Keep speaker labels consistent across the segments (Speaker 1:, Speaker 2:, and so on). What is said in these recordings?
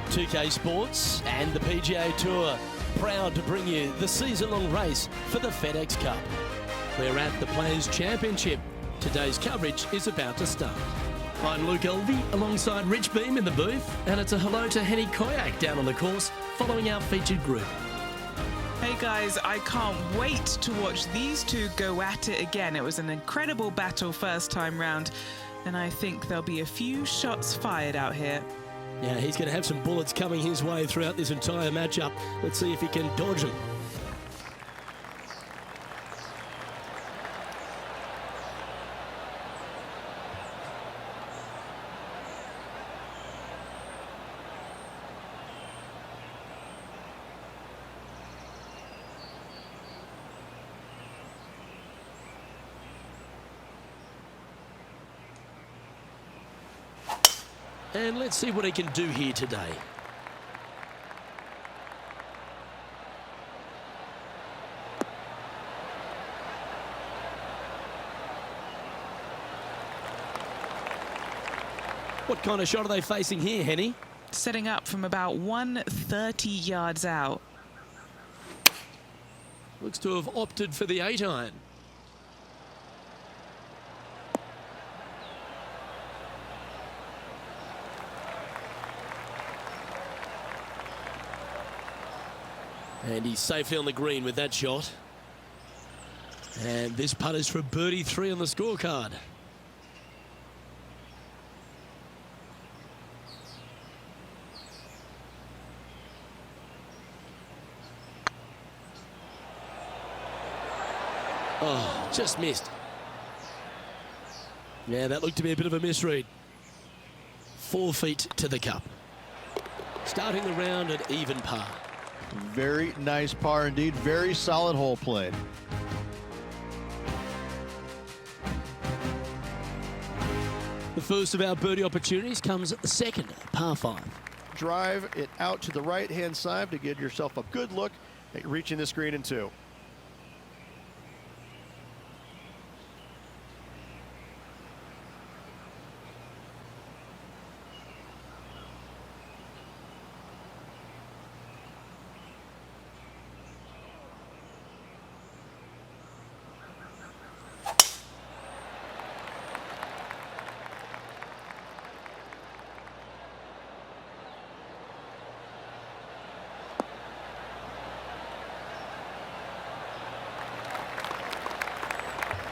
Speaker 1: 2K Sports and the PGA Tour proud to bring you the season-long race for the FedEx Cup. We're at the Players' Championship. Today's coverage is about to start. I'm Luke Elvey alongside Rich Beam in the booth, and it's a hello to Henny Koyak down on the course following our featured group.
Speaker 2: Hey guys, I can't wait to watch these two go at it again. It was an incredible battle first time round, and I think there'll be a few shots fired out here.
Speaker 1: Yeah, he's going to have some bullets coming his way throughout this entire matchup. Let's see if he can dodge them. And let's see what he can do here today. What kind of shot are they facing here, Henny?
Speaker 2: Setting up from about 130 yards out.
Speaker 1: Looks to have opted for the 8-iron. And he's safely on the green with that shot. And this putt is for birdie 3 on the scorecard. Oh, just missed. Yeah, that looked to be a bit of a misread. 4 feet to the cup. Starting the round at even par.
Speaker 3: Very nice par indeed. Very solid hole played.
Speaker 1: The first of our birdie opportunities comes second, par 5.
Speaker 3: Drive it out to the right-hand side to get yourself a good look at reaching this green in 2.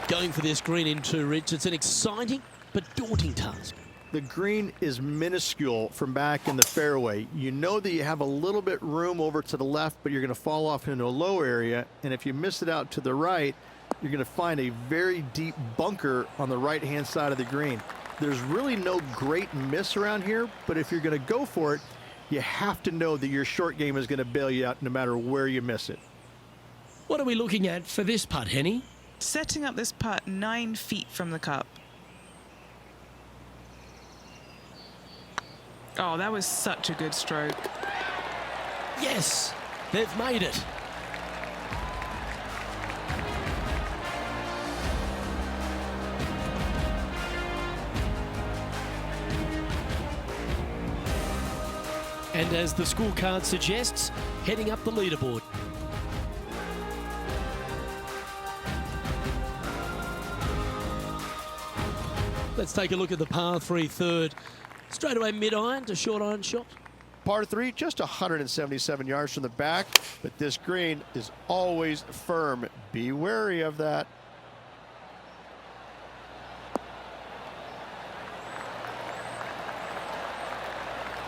Speaker 1: Going for this green in 2, Rich. It's an exciting but daunting task.
Speaker 3: The green is minuscule from back in the fairway. You know that you have a little bit room over to the left, but you're going to fall off into a low area. And if you miss it out to the right, you're going to find a very deep bunker on the right-hand side of the green. There's really no great miss around here, but if you're going to go for it, you have to know that your short game is going to bail you out no matter where you miss it.
Speaker 1: What are we looking at for this putt, Henny?
Speaker 2: Setting up this putt 9 feet from the cup. Oh, that was such a good stroke.
Speaker 1: Yes, they've made it. And as the scorecard suggests, heading up the leaderboard. Let's take a look at the par 3 third. Straight away mid-iron to short iron shot.
Speaker 3: Par 3, just 177 yards from the back, but this green is always firm. Be wary of that.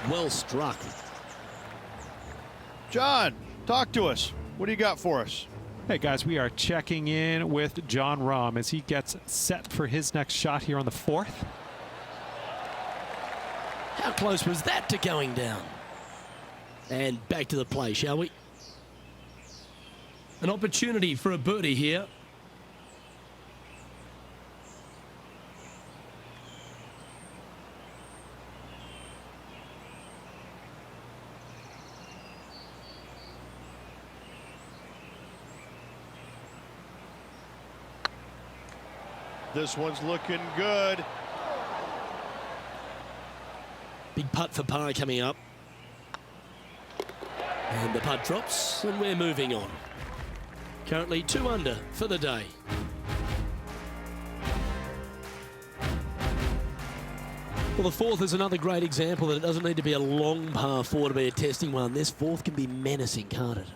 Speaker 1: Well struck.
Speaker 3: John, talk to us. What do you got for us?
Speaker 4: Hey guys, we are checking in with John Rahm as he gets set for his next shot here on the 4th.
Speaker 1: How close was that to going down? And back to the play, shall we? An opportunity for a birdie here.
Speaker 3: This one's looking good.
Speaker 1: Big putt for par coming up. And the putt drops, and we're moving on. Currently 2 under for the day. Well, the 4th is another great example that it doesn't need to be a long par 4 to be a testing one. This 4th can be menacing, can't it?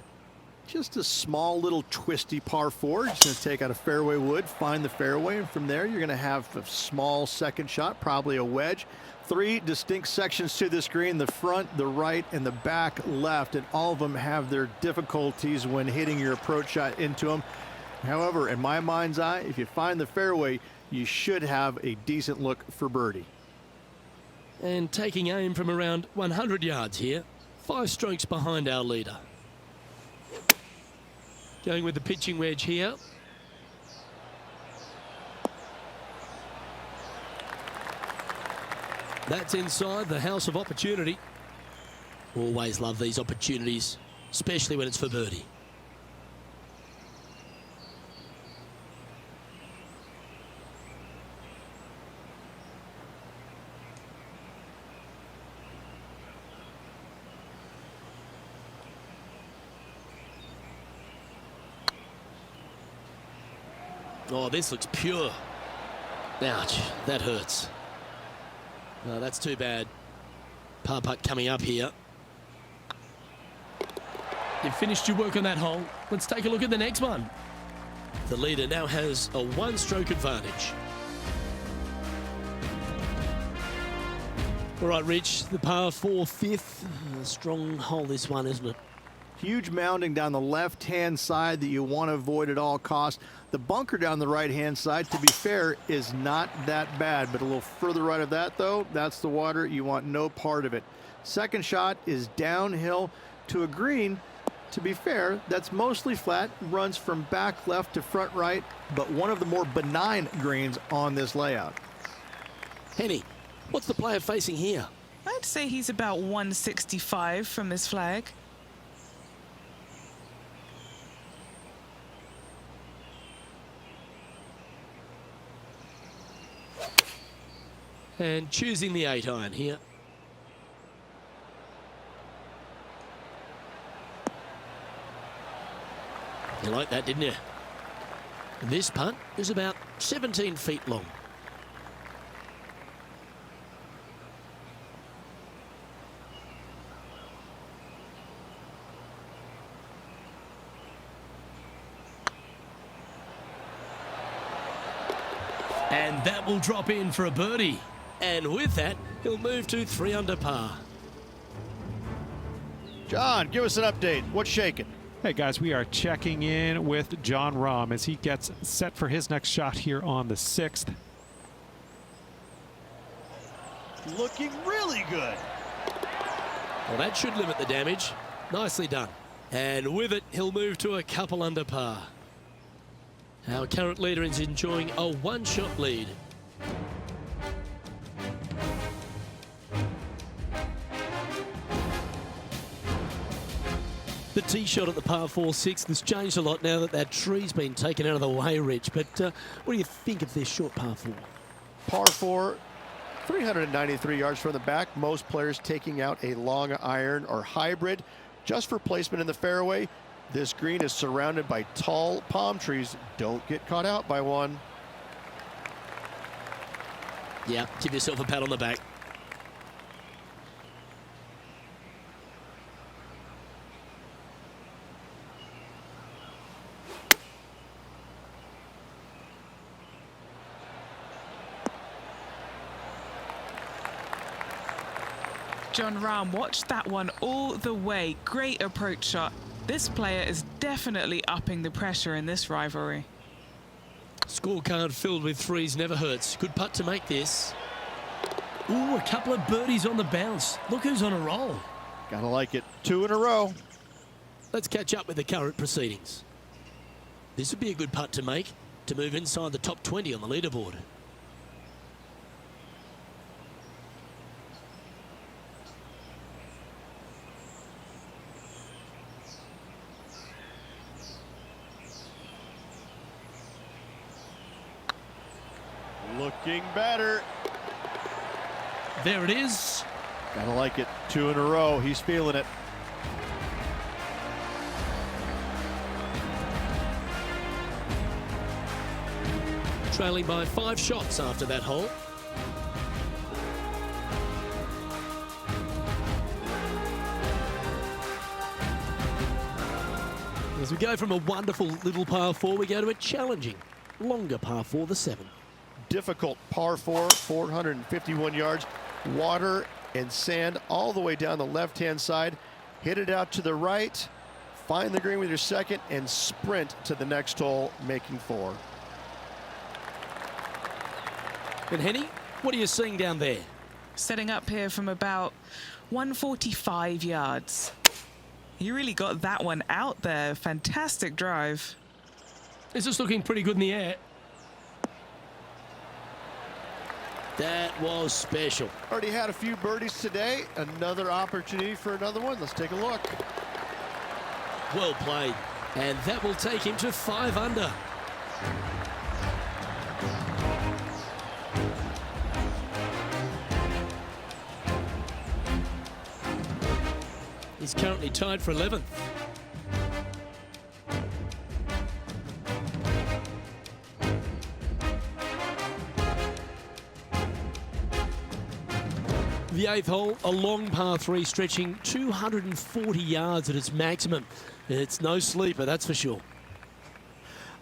Speaker 3: Just a small little twisty par 4. Just going to take out a fairway wood, find the fairway, and from there you're going to have a small second shot, probably a wedge. 3 distinct sections to this green, the front, the right, and the back left, and all of them have their difficulties when hitting your approach shot into them. However, in my mind's eye, if you find the fairway, you should have a decent look for birdie.
Speaker 1: And taking aim from around 100 yards here, 5 strokes behind our leader. Going with the pitching wedge here. That's inside the house of opportunity. Always love these opportunities, especially when it's for birdie. Oh, this looks pure. Ouch, that hurts. No, that's too bad. Par putt coming up here. You've finished your work on that hole. Let's take a look at the next one. The leader now has a 1-stroke advantage. All right, Rich, the par 4 5th. A strong hole, this one, isn't it?
Speaker 3: Huge mounding down the left-hand side that you want to avoid at all costs. The bunker down the right-hand side, to be fair, is not that bad, but a little further right of that, though, that's the water. You want no part of it. Second shot is downhill to a green. To be fair, that's mostly flat, runs from back left to front right, but one of the more benign greens on this layout.
Speaker 1: Henny, what's the player facing here?
Speaker 2: I'd say he's about 165 from this flag.
Speaker 1: And choosing the 8-iron here. You like that, didn't you? And this putt is about 17 feet long. And that will drop in for a birdie. And with that, he'll move to 3 under par.
Speaker 3: John, give us an update. What's shaking?
Speaker 4: Hey guys, we are checking in with John Rahm as he gets set for his next shot here on the 6th.
Speaker 3: Looking really good.
Speaker 1: Well, that should limit the damage. Nicely done. And with it, he'll move to a couple under par. Our current leader is enjoying a 1-shot lead. The tee shot at the par 4 6 has changed a lot now that that tree's been taken out of the way, Rich. But what do you think of this short par 4?
Speaker 3: Par 4, 393 yards from the back. Most players taking out a long iron or hybrid just for placement in the fairway. This green is surrounded by tall palm trees. Don't get caught out by one.
Speaker 1: Yeah, give yourself a pat on the back.
Speaker 2: Jon Rahm watched that one all the way. Great approach shot. This player is definitely upping the pressure in this rivalry.
Speaker 1: Scorecard filled with threes never hurts. Good putt to make this. Ooh, a couple of birdies on the bounce. Look who's on a roll.
Speaker 3: Gotta like it. 2 in a row.
Speaker 1: Let's catch up with the current proceedings. This would be a good putt to make to move inside the top 20 on the leaderboard.
Speaker 3: Looking better.
Speaker 1: There it is.
Speaker 3: Gotta like it. 2 in a row. He's feeling it.
Speaker 1: Trailing by 5 shots after that hole. As we go from a wonderful little par 4, we go to a challenging, longer par 4, the 7.
Speaker 3: Difficult par 4, 451 yards. Water and sand all the way down the left-hand side. Hit it out to the right. Find the green with your second and sprint to the next hole, making 4.
Speaker 1: And Henny, what are you seeing down there?
Speaker 2: Setting up here from about 145 yards. You really got that one out there. Fantastic drive.
Speaker 1: This is looking pretty good in the air. That was special.
Speaker 3: Already had a few birdies today. Another opportunity for another one. Let's take a look.
Speaker 1: Well played. And that will take him to 5 under. He's currently tied for 11th. The 8th hole, a long par 3 stretching 240 yards at its maximum. It's no sleeper, that's for sure.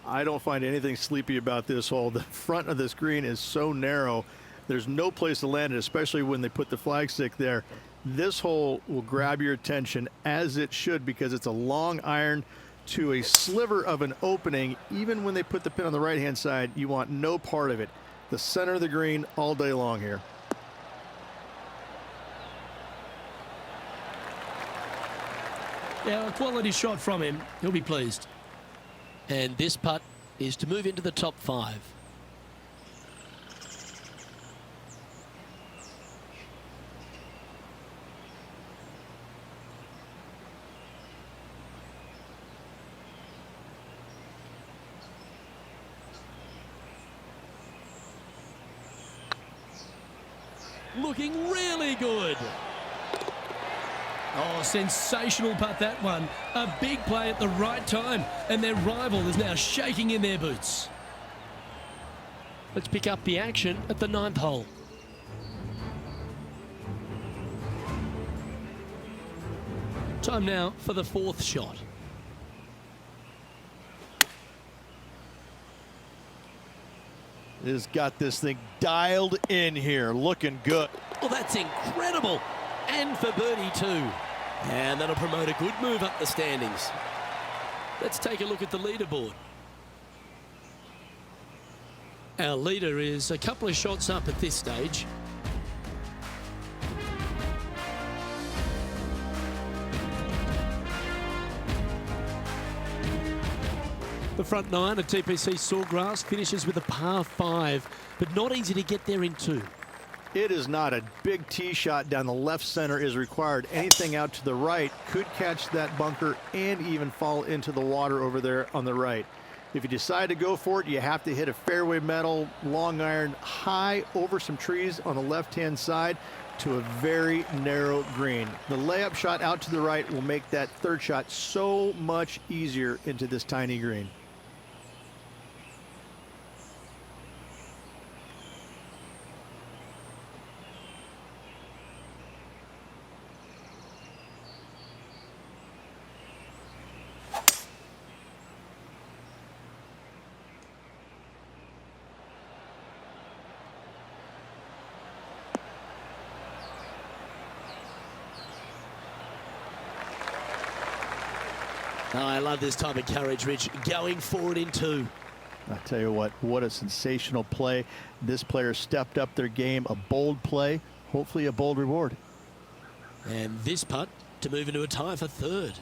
Speaker 3: I don't find anything sleepy about this hole. The front of this green is so narrow. There's no place to land it, especially when they put the flagstick there. This hole will grab your attention, as it should, because it's a long iron to a sliver of an opening. Even when they put the pin on the right-hand side, you want no part of it. The center of the green all day long here.
Speaker 1: Yeah, a quality shot from him. He'll be pleased. And this putt is to move into the top 5. Looking really good. Oh, sensational putt, that one. A big play at the right time, and their rival is now shaking in their boots. Let's pick up the action at the 9th hole. Time now for the 4th shot.
Speaker 3: Has got this thing dialed in here, looking good.
Speaker 1: Well, that's incredible. And for birdie too. And that'll promote a good move up the standings. Let's take a look at the leaderboard. Our leader is a couple of shots up at this stage. The front 9 at TPC Sawgrass finishes with a par 5, but not easy to get there in 2.
Speaker 3: It is not. A big tee shot down the left center is required. Anything out to the right could catch that bunker and even fall into the water over there on the right. If you decide to go for it, you have to hit a fairway metal long iron high over some trees on the left-hand side to a very narrow green. The layup shot out to the right will make that third shot so much easier into this tiny green.
Speaker 1: Oh, I love this type of courage, Rich. Going forward in two.
Speaker 3: I tell you what a sensational play. This player stepped up their game. A bold play, hopefully a bold reward.
Speaker 1: And this putt to move into a tie for third.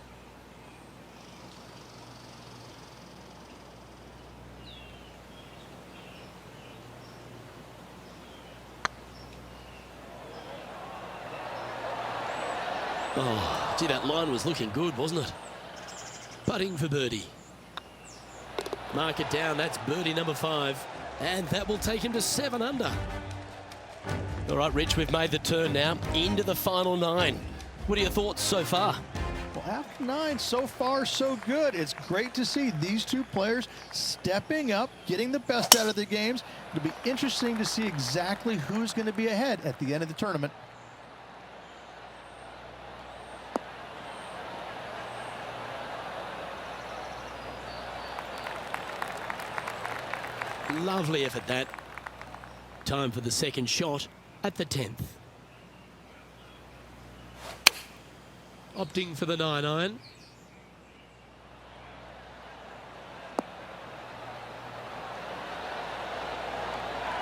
Speaker 1: Oh, gee, that line was looking good, wasn't it? Putting for birdie. Mark it down. That's birdie number 5. And that will take him to 7 under. All right, Rich, we've made the turn now into the final 9. What are your thoughts so far?
Speaker 3: Well, after 9, so far so good. It's great to see these two players stepping up, getting the best out of their games. It'll be interesting to see exactly who's going to be ahead at the end of the tournament.
Speaker 1: Lovely effort that. Time for the second shot at the 10th. Opting for the 9-iron.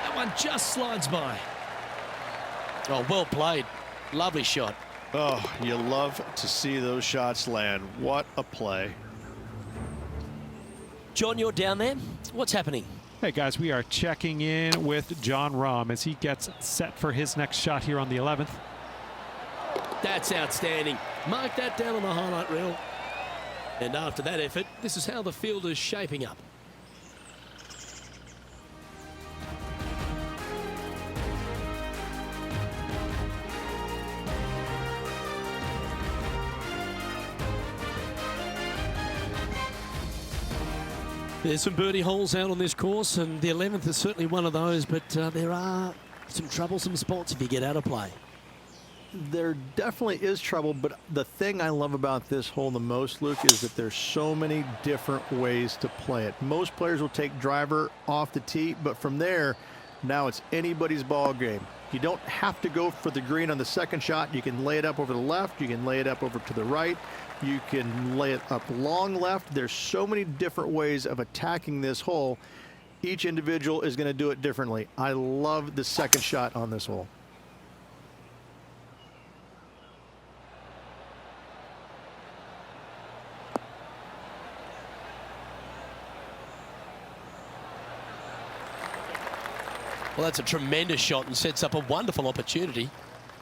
Speaker 1: That one just slides by. Oh, well played. Lovely shot.
Speaker 3: Oh, you love to see those shots land. What a play.
Speaker 1: John, you're down there. What's happening?
Speaker 4: Hey guys, we are checking in with Jon Rahm as he gets set for his next shot here on the 11th.
Speaker 1: That's outstanding. Mark that down on the highlight reel. And after that effort, this is how the field is shaping up. There's some birdie holes out on this course, and the 11th is certainly one of those, but there are some troublesome spots if you get out of play.
Speaker 3: There definitely is trouble, but the thing I love about this hole the most, Luke, is that there's so many different ways to play it. Most players will take driver off the tee, but from there, now it's anybody's ball game. You don't have to go for the green on the second shot. You can lay it up over the left. You can lay it up over to the right. You can lay it up long left. There's so many different ways of attacking this hole. Each individual is going to do it differently. I love the second shot on this hole.
Speaker 1: Well, that's a tremendous shot and sets up a wonderful opportunity.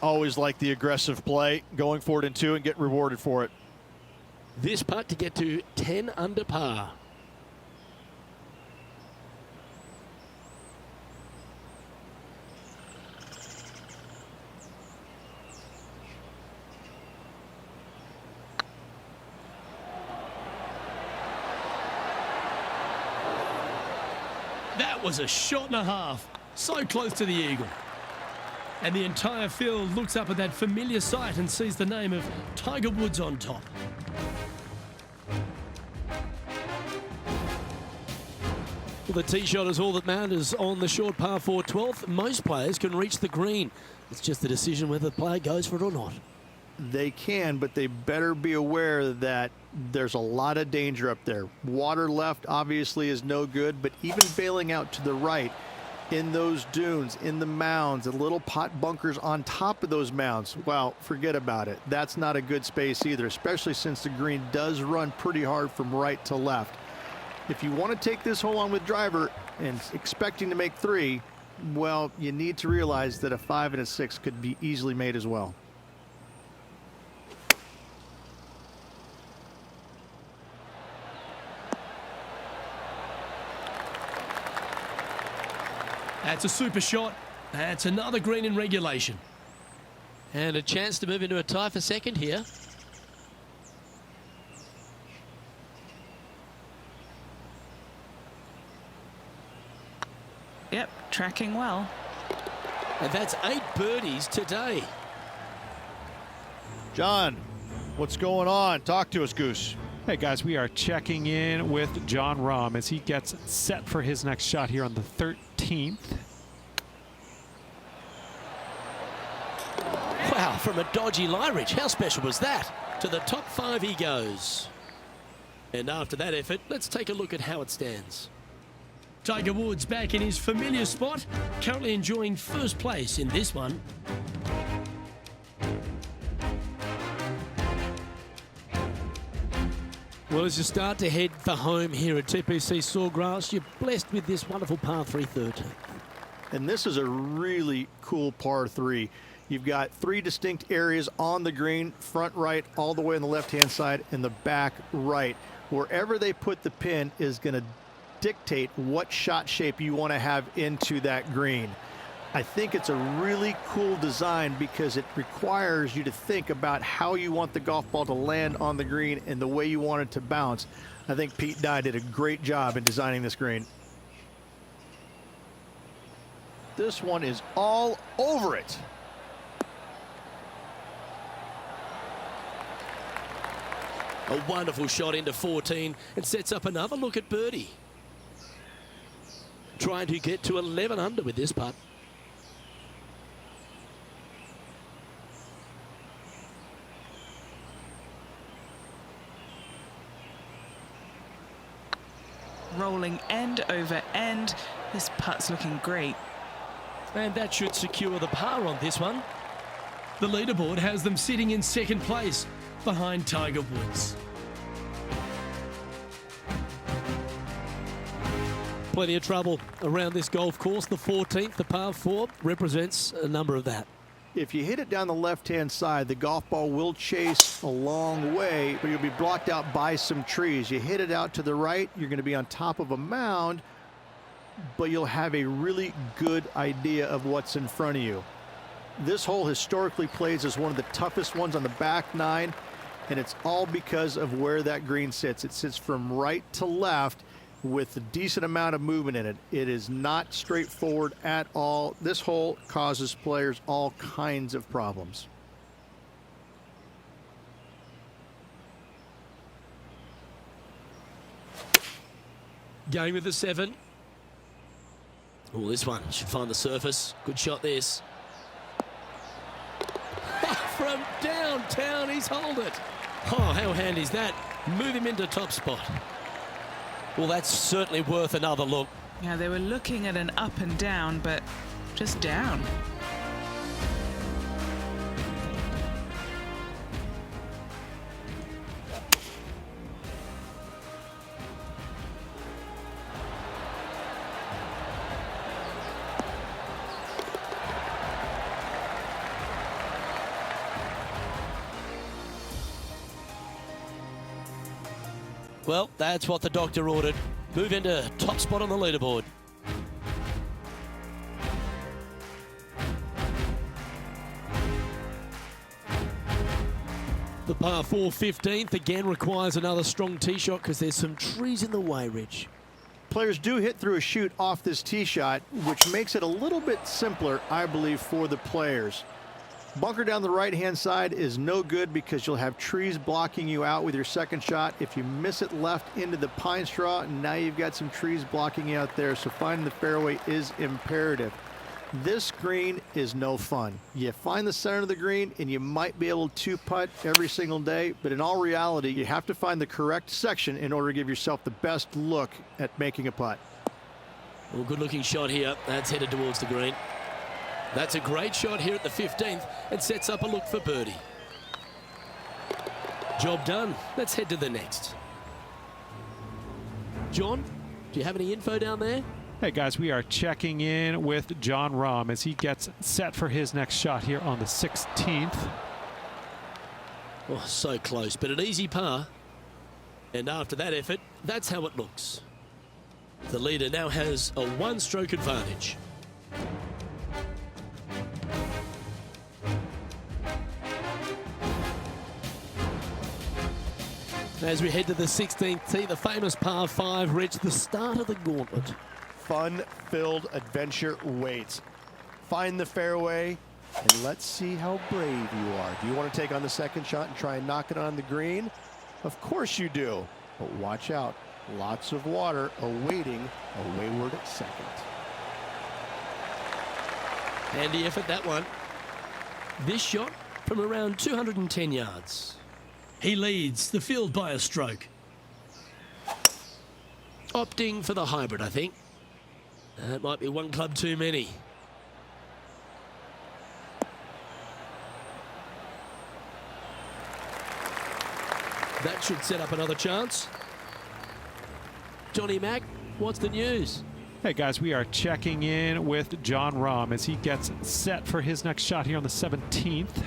Speaker 3: Always like the aggressive play, going forward in 2 and get rewarded for it.
Speaker 1: This putt to get to 10 under par. That was a shot and a half. So close to the eagle. And the entire field looks up at that familiar sight and sees the name of Tiger Woods on top. Well, the tee shot is all that matters on the short par 4 12th. Most players can reach the green. It's just the decision whether the player goes for it or not.
Speaker 3: They can, but they better be aware that there's a lot of danger up there. Water left obviously is no good, but even bailing out to the right in those dunes, in the mounds, and little pot bunkers on top of those mounds, well, forget about it. That's not a good space either, especially since the green does run pretty hard from right to left. If you want to take this hole on with driver and expecting to make 3, well, you need to realize that a 5 and a 6 could be easily made as well.
Speaker 1: That's a super shot. That's another green in regulation. And a chance to move into a tie for second here.
Speaker 2: Yep, tracking well.
Speaker 1: And that's 8 birdies today.
Speaker 3: John, what's going on? Talk to us, Goose.
Speaker 4: Hey guys, we are checking in with Jon Rahm as he gets set for his next shot here on the 13th.
Speaker 1: Wow, from a dodgy Lyridge, how special was that? To the top 5 he goes. And after that effort, let's take a look at how it stands. Tiger Woods back in his familiar spot, currently enjoying first place in this one. Well, as you start to head for home here at TPC Sawgrass, you're blessed with this wonderful par 3 13th.
Speaker 3: And this is a really cool par 3. You've got 3 distinct areas on the green, front right, all the way on the left-hand side, and the back right. Wherever they put the pin is going to dictate what shot shape you want to have into that green. I think it's a really cool design because it requires you to think about how you want the golf ball to land on the green and the way you want it to bounce. I think Pete Dye did a great job in designing this green. This one is all over it.
Speaker 1: A wonderful shot into 14 and sets up another look at birdie. Trying to get to 11 under with this putt.
Speaker 2: Rolling end over end. This putt's looking great.
Speaker 1: And that should secure the par on this one. The leaderboard has them sitting in second place behind Tiger Woods. Plenty of trouble around this golf course. The 14th, the par 4, represents a number of that.
Speaker 3: If you hit it down the left-hand side, the golf ball will chase a long way, but you'll be blocked out by some trees. You hit it out to the right, you're going to be on top of a mound, but you'll have a really good idea of what's in front of you. This hole historically plays as one of the toughest ones on the back 9, and it's all because of where that green sits. It sits from right to left with a decent amount of movement in it. It is not straightforward at all. This hole causes players all kinds of problems.
Speaker 1: Going with the 7. Oh, this one should find the surface. Good shot this. From downtown, he's holed it. Oh, how handy is that? Move him into top spot. Well, that's certainly worth another look.
Speaker 2: Yeah, they were looking at an up and down, but just down.
Speaker 1: Well, that's what the doctor ordered. Move into top spot on the leaderboard. The par 4 15th again requires another strong tee shot because there's some trees in the way, Rich.
Speaker 3: Players do hit through a chute off this tee shot, which makes it a little bit simpler, I believe, for the players. Bunker down the right-hand side is no good because you'll have trees blocking you out with your second shot. If you miss it left into the pine straw, now you've got some trees blocking you out there, so finding the fairway is imperative. This green is no fun. You find the center of the green and you might be able to putt every single day, but in all reality, you have to find the correct section in order to give yourself the best look at making a putt.
Speaker 1: Well, good looking shot here. That's headed towards the green. That's a great shot here at the 15th and sets up a look for birdie. Job done. Let's head to the next. John, do you have any info down there?
Speaker 4: Hey guys, we are checking in with Jon Rahm as he gets set for his next shot here on the 16th.
Speaker 1: Oh, so close, but an easy par. And after that effort, that's how it looks. The leader now has a one-stroke advantage. As we head to the 16th tee, the famous par 5, Rich, the start of the gauntlet.
Speaker 3: Fun-filled adventure waits. Find the fairway, and let's see how brave you are. Do you want to take on the second shot and try and knock it on the green? Of course you do, but watch out. Lots of water awaiting a wayward second.
Speaker 1: Handy effort, that one. This shot from around 210 yards. He leads the field by a stroke. Opting for the hybrid, I think. That might be one club too many. That should set up another chance. Johnny Mack, what's the news?
Speaker 4: Hey guys, we are checking in with John Rahm as he gets set for his next shot here on the 17th.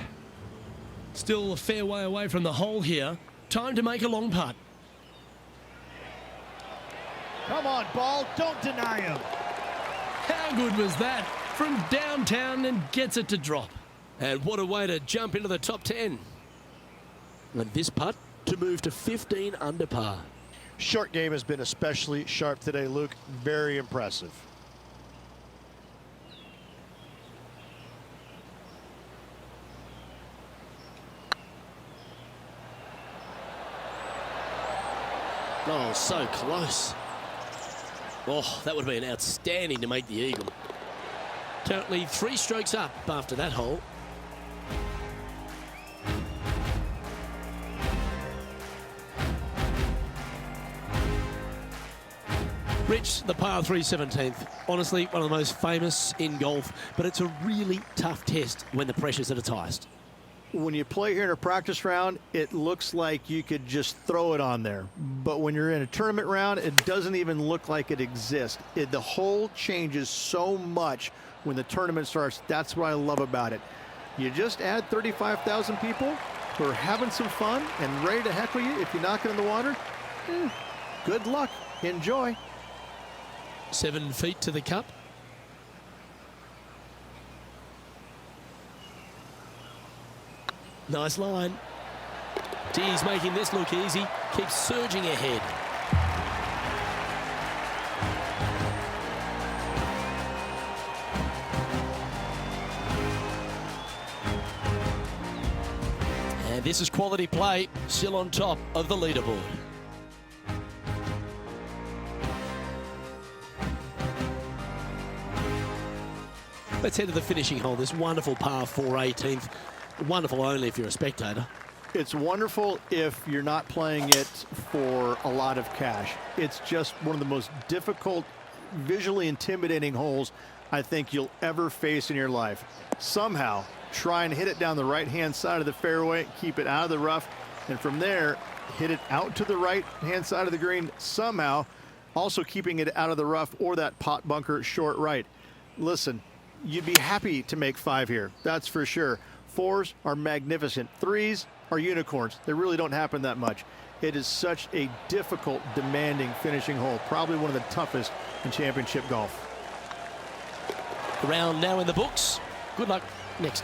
Speaker 1: Still a fair way away from the hole here. Time to make a long putt.
Speaker 5: Come on, ball, don't deny him.
Speaker 1: How good was that? From downtown and gets it to drop. And what a way to jump into the top 10. And this putt to move to 15 under par.
Speaker 3: Short game has been especially sharp today, Luke. Very impressive.
Speaker 1: Oh, so close. Oh, that would have been outstanding to make the eagle. Currently 3 strokes up after that hole. Rich, the par 3 17th. Honestly, one of the most famous in golf, but it's a really tough test when the pressure's at its highest.
Speaker 3: When you play here in a practice round, it looks like you could just throw it on there. But when you're in a tournament round, it doesn't even look like it exists. The hole changes so much when the tournament starts. That's what I love about it. You just add 35,000 people who are having some fun and ready to heckle you. If you knock it in the water, good luck. Enjoy.
Speaker 1: 7 feet to the cup. Nice line. He's making this look easy. Keeps surging ahead. And this is quality play, still on top of the leaderboard. Let's head to the finishing hole. This wonderful par 4 18th. Wonderful only if you're a spectator.
Speaker 3: It's wonderful if you're not playing it for a lot of cash. It's just one of the most difficult, visually intimidating holes I think you'll ever face in your life. Somehow, try and hit it down the right-hand side of the fairway, keep it out of the rough, and from there, hit it out to the right-hand side of the green, somehow also keeping it out of the rough or that pot bunker short right. Listen, you'd be happy to make 5 here, that's for sure. 4s are magnificent. 3s are unicorns. They really don't happen that much. It is such a difficult, demanding finishing hole. Probably one of the toughest in championship golf.
Speaker 1: The round now in the books. Good luck next time.